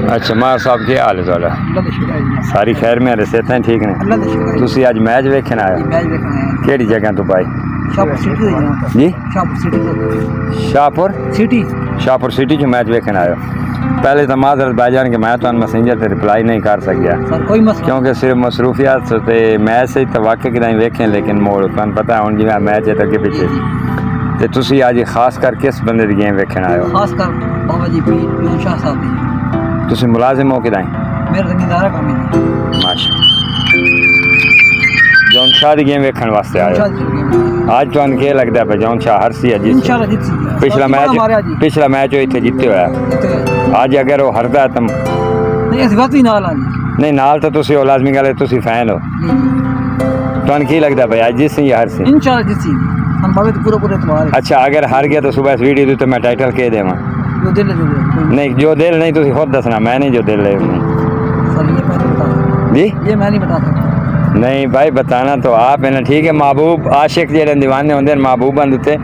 अच्छा मार साहब क्या हाल है थोड़ा? सारी खैर में सेहत ठीक ने? तुसी अज मैच वेखन आए? केड़ी जगह तो भाई? जी शाहपुर सिटी च मैच वेखन आयो। पहले तो माजरत भाईजान के मैं तो मैसेंजर से रिप्लाई नहीं कर सकिया क्योंकि सिर्फ मसरूफियात से मैच से तो वाकई कि वेखें, लेकिन मोड़ तुम पता है हूँ जिवें मैच है तो अगे पिछे तो तुसी अज खास कर किस बंदे की गेम वेखन आए हो? खास कर बाबा जी पीर जौन शाह साहब दी। तुसी मुलाजिम हो किदां? मेरा जमींदार काम है। माशा जौन शाह की गेम वेखन वास्ते आए हो? आज तो क्या लगता है जौन शाह हरसी है? इंशाल्लाह जीत सी। पिछला मैच इतने जीते होया, आज अगर वो हरदा है तो नहीं इस बात ही नाल आ नहीं नाल तो तुसी लाजमी गल है तुसी फैन हो। तुहानू की लगता है भाई आज जीत सी या हरसी? इंशाल्लाह जीत सी। हम बाबे तो पूरा इतबार है। अच्छा अगर हार गया तो सुबह इस वीडियो तो मैं टाइटल के देवा? जो दिल नहीं जो दिल नहीं तुसी खुद दसना, मैं नहीं जो दिल है जी ये मैं नहीं बता सकता। नहीं भाई बताना तो आप है ना, ठीक है। महबूब आशिक जो दीवाने होंगे महबूब होते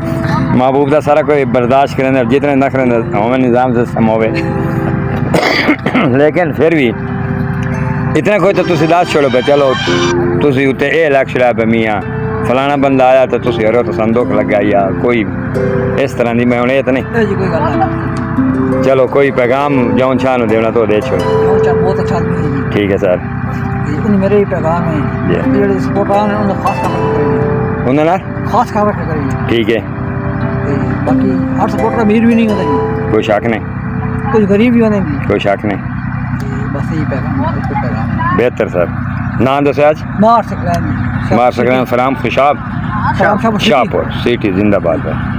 महबूब का सारा कोई बर्दाश्त करें जितने न करें होवे निज़ाम से समोवे लेकिन फिर भी इतना कोई तो तुसी दस छोड़ो पे चलो तुसी उत्ते ए लक्ष्य है पे मियाँ फलाना बंदा आया तो तुसी हरो तो संदूक लगा या कोई इस तरह की मैं उन्हें तो नहीं। चलो कोई पैगाम जौन शाह ने देना तो दे छोड़ो। बहुत अच्छा आदमी है। ठीक है सर मेरे ही पैगाम है जेडे सपोर्टर ने उन्हें खास कर उन्हें खास कर रखा करिए। ठीक है बाकी हर सपोर्टर अमीर भी नहीं होता जी, कोई शक नहीं, कुछ गरीब भी होने जी, कोई शक नहीं। बस यही पैगाम बेहतर सर नाम दसे आज? मार सकते फराम खुशाब शाहपुर सिटी जिंदाबाद है।